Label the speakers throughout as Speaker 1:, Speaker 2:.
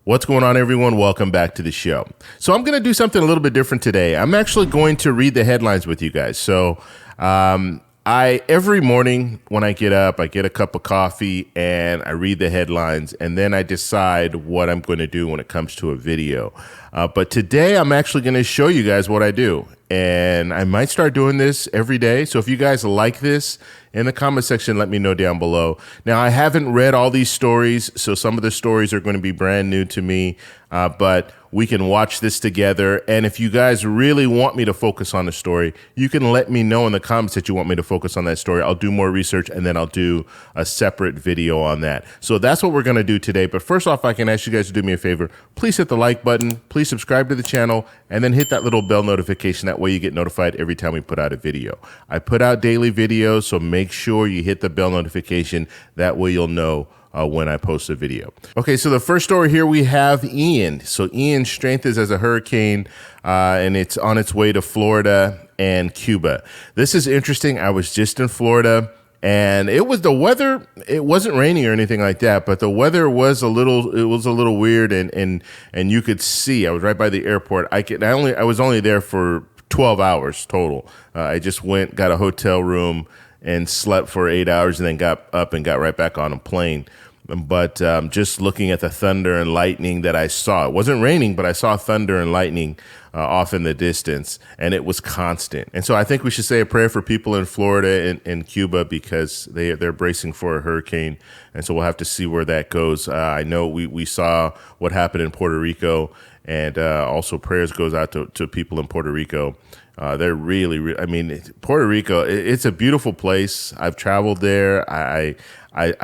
Speaker 1: What's going on, everyone? Welcome back to the show. So I'm going to do something a little bit different today. I'm actually going to read the headlines with you guys. So every morning when I get up, I get a cup of coffee and I read the headlines, and then I decide what I'm going to do when it comes to a video. But today I'm actually going to show you guys what I do. And I might start doing this every day. So if you guys like this, in the comment section, let me know down below. Now, I haven't read all these stories, so some of the stories are going to be brand new to me, but we can watch this together. And if you guys really want me to focus on the story, you can let me know in the comments that you want me to focus on that story. I'll do more research, and then I'll do a separate video on that. So that's what we're going to do today. But first off, I can ask you guys to do me a favor. Please hit the like button. Please subscribe to the channel, and then hit that little bell notification. That way you get notified every time we put out a video. I put out daily videos, so make sure you hit the bell notification. That way you'll know when I post a video. Okay, so the first story here, we have Ian. So Ian's strength is as a hurricane, and it's on its way to Florida and Cuba. This is interesting. I was just in Florida, and it was the weather. It wasn't raining or anything like that, but the weather was a little weird, and you could see. I was right by the airport. I was only there for 12 hours total. I just got a hotel room and slept for 8 hours, and then got up and got right back on a plane. But just looking at the thunder and lightning that I saw, it wasn't raining, but I saw thunder and lightning off in the distance, and it was constant. And so I think we should say a prayer for people in Florida and Cuba, because they're bracing for a hurricane. And so we'll have to see where that goes. I know we saw what happened in Puerto Rico, and also prayers goes out to people in Puerto Rico. They're really, I mean, Puerto Rico, it's a beautiful place. I've traveled there. I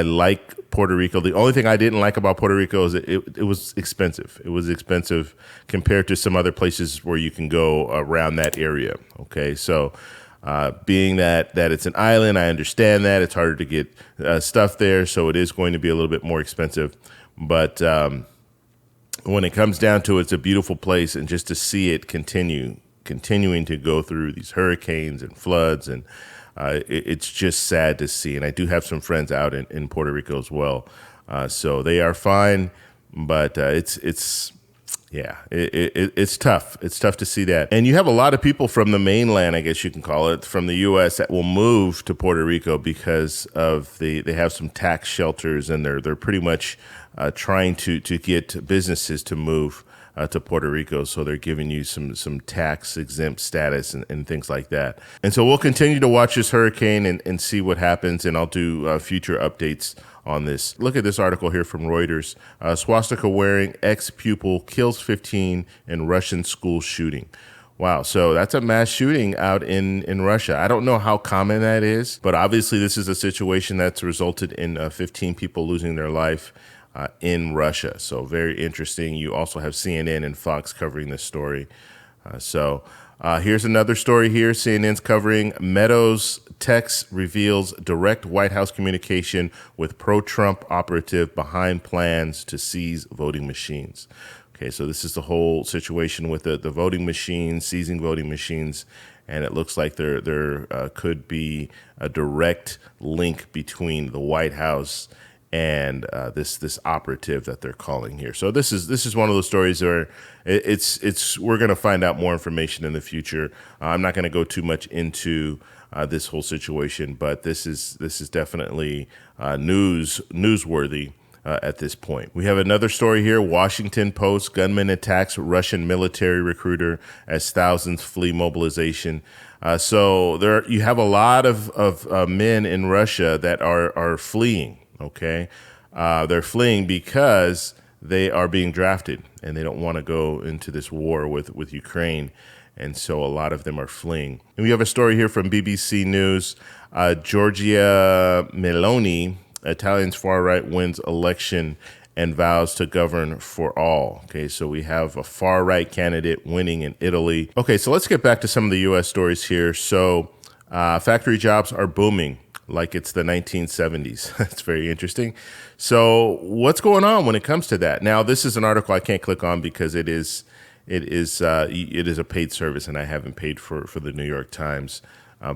Speaker 1: like Puerto Rico. The only thing I didn't like about Puerto Rico is it was expensive. It was expensive compared to some other places where you can go around that area. Okay, so being that it's an island, I understand that it's harder to get stuff there, so it is going to be a little bit more expensive. But when it comes down to it, it's a beautiful place, and just to see it continuing to go through these hurricanes and floods, and it's just sad to see. And I do have some friends out in Puerto Rico as well, so they are fine, but it's tough. It's tough to see that. And you have a lot of people from the mainland, I guess you can call it, from the U.S. that will move to Puerto Rico because of they have some tax shelters, and they're pretty much trying to get businesses to move to Puerto Rico. So they're giving you some tax exempt status and things like that. And so we'll continue to watch this hurricane and see what happens. And I'll do future updates on this. Look at this article here from Reuters. Swastika wearing ex-pupil kills 15 in Russian school shooting. Wow, so that's a mass shooting out in Russia. I don't know how common that is, but obviously this is a situation that's resulted in 15 people losing their life in Russia. So very interesting. You also have CNN and Fox covering this story. Here's another story here. CNN's covering Meadows text reveals direct White House communication with pro-Trump operative behind plans to seize voting machines. Okay, so this is the whole situation with the voting machines, seizing voting machines, and it looks like there could be a direct link between the White House and this operative that they're calling here. So this is one of those stories where we're going to find out more information in the future. I'm not going to go too much into this whole situation, but this is definitely newsworthy at this point. We have another story here. Washington Post: gunman attacks Russian military recruiter as thousands flee mobilization. So you have a lot of men in Russia that are fleeing. Okay, they're fleeing because they are being drafted and they don't want to go into this war with Ukraine. And so a lot of them are fleeing. And we have a story here from BBC News. Giorgia Meloni, Italian's far right, wins election and vows to govern for all. Okay, so we have a far right candidate winning in Italy. Okay, so let's get back to some of the U.S. stories here. So factory jobs are booming like it's the 1970s. That's very interesting. So what's going on when it comes to that? Now, this is an article I can't click on because it is a paid service, and I haven't paid for the New York Times.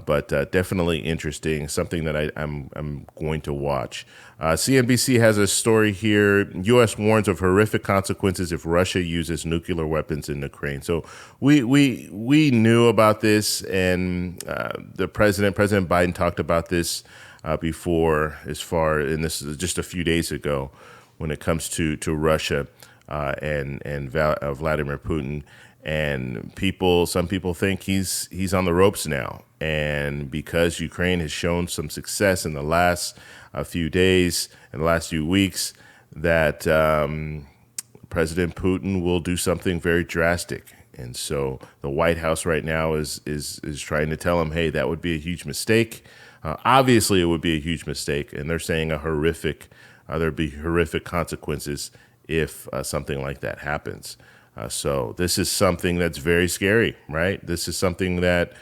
Speaker 1: but definitely interesting, something that I'm going to watch. CNBC has a story here. U.S. warns of horrific consequences if Russia uses nuclear weapons in Ukraine. So we knew about this, and the President Biden talked about this before, and this is just a few days ago, when it comes to Russia and Vladimir Putin. And some people think he's on the ropes now. And because Ukraine has shown some success in the last few days and the last few weeks, that President Putin will do something very drastic. And so the White House right now is trying to tell him, hey, that would be a huge mistake. Obviously, it would be a huge mistake. And they're saying there'd be horrific consequences if something like that happens. So this is something that's very scary, right? This is something that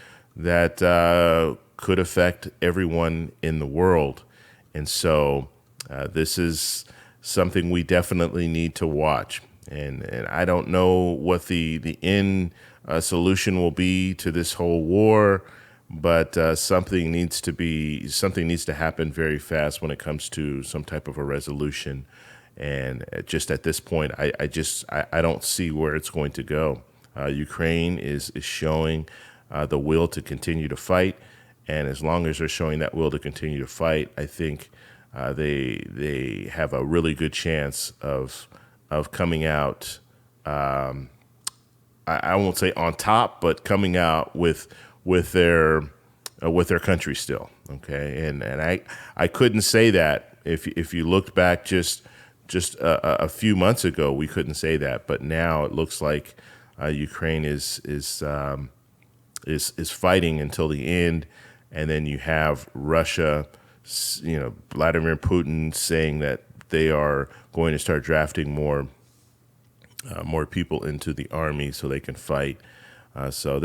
Speaker 1: could affect everyone in the world. And so this is something we definitely need to watch. And I don't know what the end solution will be to this whole war, but something needs to happen very fast when it comes to some type of a resolution. And just at this point, I don't see where it's going to go. Ukraine is showing the will to continue to fight, and as long as they're showing that will to continue to fight, I think they have a really good chance of coming out. I won't say on top, but coming out with their country still. Okay, and I couldn't say that if you looked back just a few months ago, we couldn't say that, but now it looks like Ukraine is fighting until the end, and then you have Russia, Vladimir Putin saying that they are going to start drafting more people into the army so they can fight. So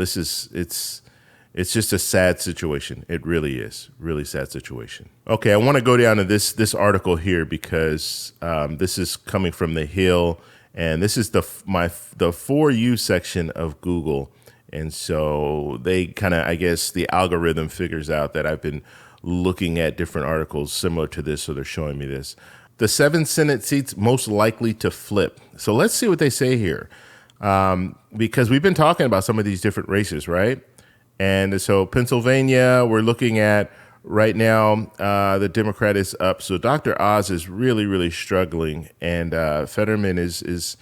Speaker 1: it's just a sad situation. It really is, really sad situation. Okay, I want to go down to this article here because this is coming from The Hill, and this is the For You section of Google. And so they kind of, I guess, the algorithm figures out that I've been looking at different articles similar to this, so they're showing me this. The 7 Senate seats most likely to flip. So let's see what they say here, because we've been talking about some of these different races, right? And so Pennsylvania, we're looking at right now, the Democrat is up. So Dr. Oz is really, really struggling, and Fetterman is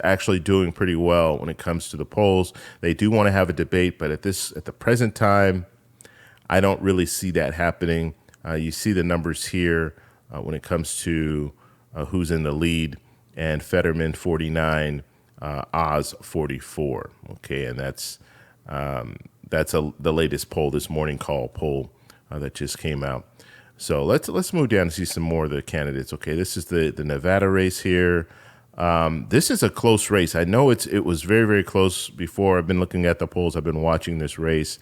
Speaker 1: actually doing pretty well when it comes to the polls. They do want to have a debate, but at the present time, I don't really see that happening. You see the numbers here when it comes to who's in the lead, and Fetterman 49, Oz 44. Okay, and that's the latest poll, this morning call poll that just came out. So let's move down and see some more of the candidates. Okay, this is the Nevada race here. This is a close race. I know it was very, very close before. I've been looking at the polls. I've been watching this race.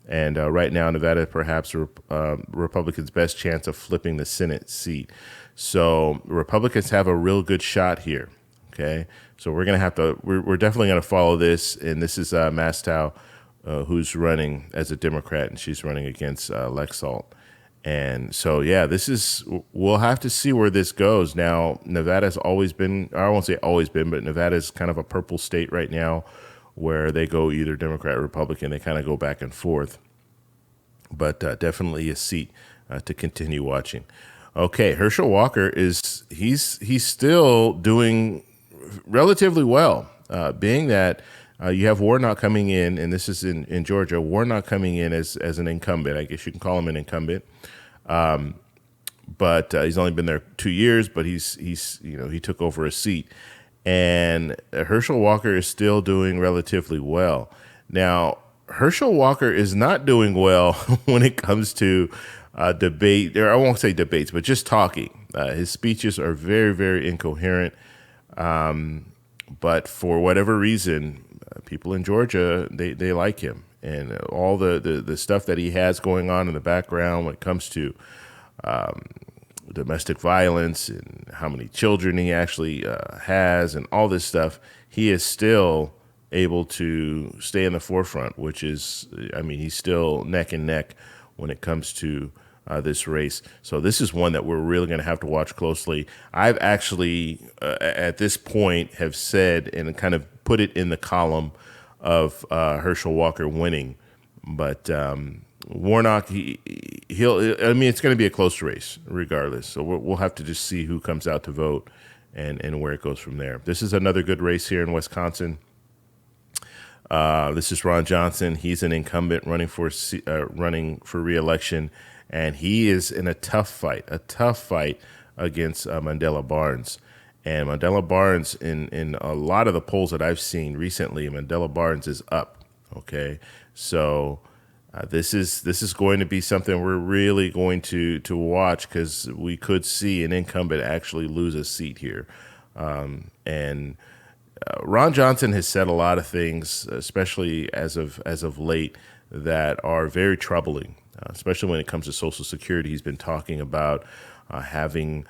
Speaker 1: And right now, Nevada perhaps Republicans' best chance of flipping the Senate seat. So Republicans have a real good shot here. Okay, so we're definitely going to follow this. And this is Mastow, who's running as a Democrat, and she's running against Lexalt. And so, yeah, we'll have to see where this goes. Now, Nevada's always been, I won't say always been, but Nevada's kind of a purple state right now where they go either Democrat or Republican. They kind of go back and forth. But definitely a seat to continue watching. Okay, Herschel Walker he's still doing relatively well, being that you have Warnock coming in, and this is in Georgia. Warnock coming in as an incumbent. I guess you can call him an incumbent. But he's only been there 2 years, but he took over a seat. And Herschel Walker is still doing relatively well. Now, Herschel Walker is not doing well when it comes to debate, or I won't say debates, but just talking. His speeches are very, very incoherent. But for whatever reason, people in Georgia, they like him. And all the stuff that he has going on in the background when it comes to domestic violence and how many children he actually has and all this stuff, he is still able to stay in the forefront, which is, I mean, he's still neck and neck when it comes to this race. So this is one that we're really going to have to watch closely. I've actually, at this point, have said and kind of put it in the column of Herschel Walker winning. But Warnock, he'll. I mean, it's going to be a close race regardless. So we'll have to just see who comes out to vote and where it goes from there. This is another good race here in Wisconsin. This is Ron Johnson. He's an incumbent running for re-election, and he is in a tough fight against Mandela Barnes. And Mandela Barnes, in a lot of the polls that I've seen recently, Mandela Barnes is up. Okay, so this is going to be something we're really going to watch, because we could see an incumbent actually lose a seat here, and. Ron Johnson has said a lot of things, especially as of late, that are very troubling, especially when it comes to Social Security. He's been talking about having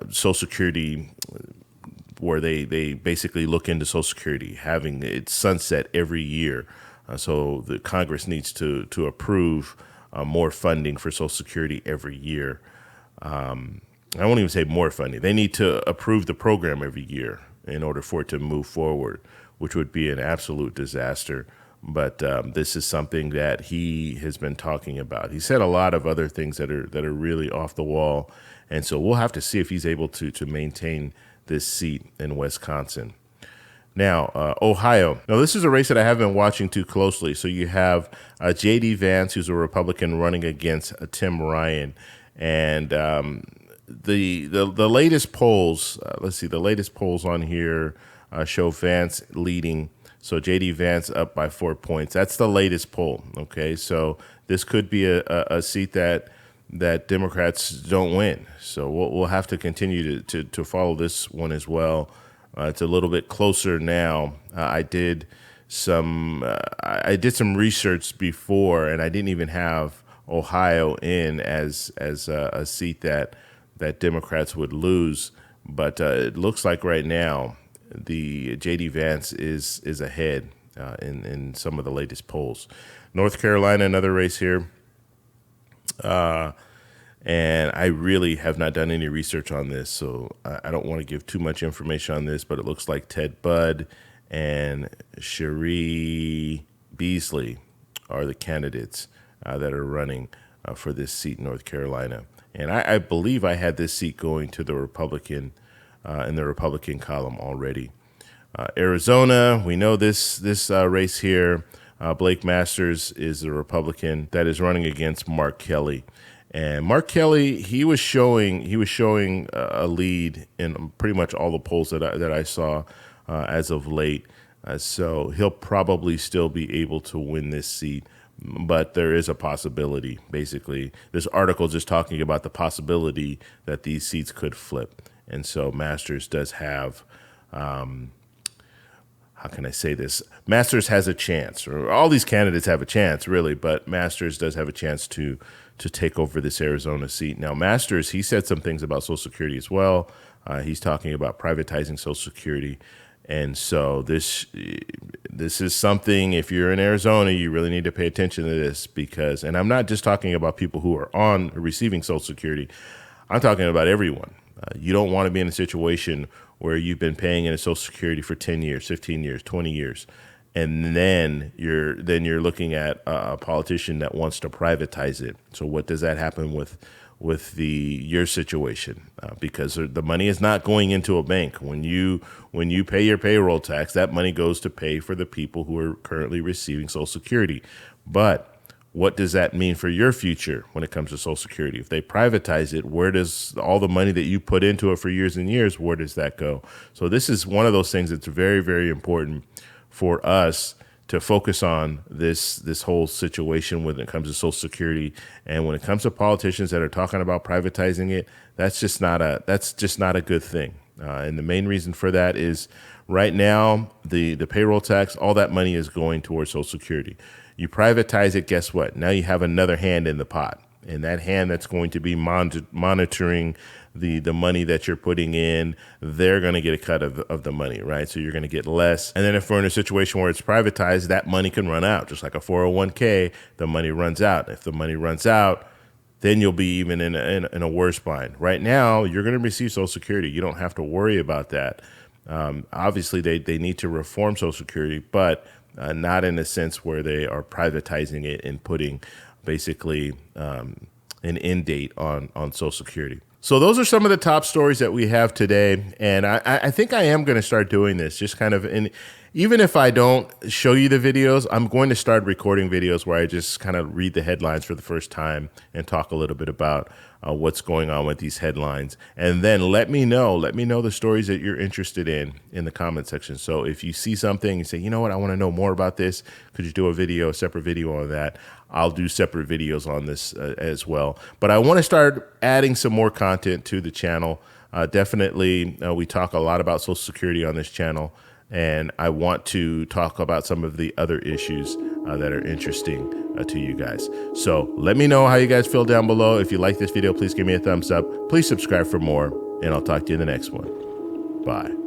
Speaker 1: Social Security where they basically look into Social Security, having it sunset every year. So the Congress needs to approve more funding for Social Security every year. I won't even say more funding. They need to approve the program every year in order for it to move forward, which would be an absolute disaster. But this is something that he has been talking about. He said a lot of other things that are really off the wall, and so we'll have to see if he's able to maintain this seat in Wisconsin. Now, Ohio. Now, this is a race that I have been watching too closely. So you have J.D. Vance, who's a Republican, running against Tim Ryan, and the latest polls, let's see, the latest polls on here show Vance leading. So J.D. Vance up by 4 points. That's the latest poll. Okay, so this could be a seat that Democrats don't win. So we'll have to continue to follow this one as well. It's a little bit closer now. I did some research before, and I didn't even have Ohio in as a seat that Democrats would lose, but it looks like right now the J.D. Vance is ahead in some of the latest polls. North Carolina, another race here, and I really have not done any research on this, so I don't want to give too much information on this, but it looks like Ted Budd and Cherie Beasley are the candidates that are running for this seat in North Carolina. And I believe I had this seat going to the Republican in the Republican column already. Arizona, we know this race here. Blake Masters is the Republican that is running against Mark Kelly, and Mark Kelly he was showing a lead in pretty much all the polls that I saw as of late. So he'll probably still be able to win this seat. But there is a possibility, basically. This article is just talking about the possibility that these seats could flip. And so Masters does have, how can I say this? Masters has a chance, or all these candidates have a chance, really, but Masters does have a chance to take over this Arizona seat. Now, Masters, he said some things about Social Security as well. He's talking about privatizing Social Security. And so this is something, if you're in Arizona, you really need to pay attention to this, because, and I'm not just talking about people who are on receiving Social Security, I'm talking about everyone. You don't want to be in a situation where you've been paying into Social Security for 10 years, 15 years, 20 years, and then you're looking at a politician that wants to privatize it. So what does that happen with your situation? Because the money is not going into a bank. When you pay your payroll tax, that money goes to pay for the people who are currently receiving Social Security. But what does that mean for your future when it comes to Social Security? If they privatize it, where does all the money that you put into it for years and years, where does that go? So this is one of those things that's very, very important for us to focus on this whole situation when it comes to Social Security. And when it comes to politicians that are talking about privatizing it, that's just not a good thing. And the main reason for that is right now, the payroll tax, all that money is going towards Social Security. You privatize it, guess what? Now you have another hand in the pot. And that hand that's going to be monitoring the money that you're putting in, they're going to get a cut of the money, right? So you're going to get less. And then if we're in a situation where it's privatized, that money can run out. Just like a 401k, the money runs out. If the money runs out, then you'll be even in a worse bind. Right now, you're going to receive Social Security. You don't have to worry about that. Obviously, they need to reform Social Security, but not in a sense where they are privatizing it and putting basically an end date on Social Security. So those are some of the top stories that we have today. And I think I am going to start doing this just kind of even if I don't show you the videos, I'm going to start recording videos where I just kind of read the headlines for the first time and talk a little bit about what's going on with these headlines. And then let me know the stories that you're interested in the comment section. So if you see something and say, you know what, I want to know more about this, could you do a separate video on that? I'll do separate videos on this as well. But I want to start adding some more content to the channel. Definitely, we talk a lot about Social Security on this channel, and I want to talk about some of the other issues that are interesting to you guys. So let me know how you guys feel down below. If you like this video, please give me a thumbs up. Please subscribe for more, and I'll talk to you in the next one. Bye.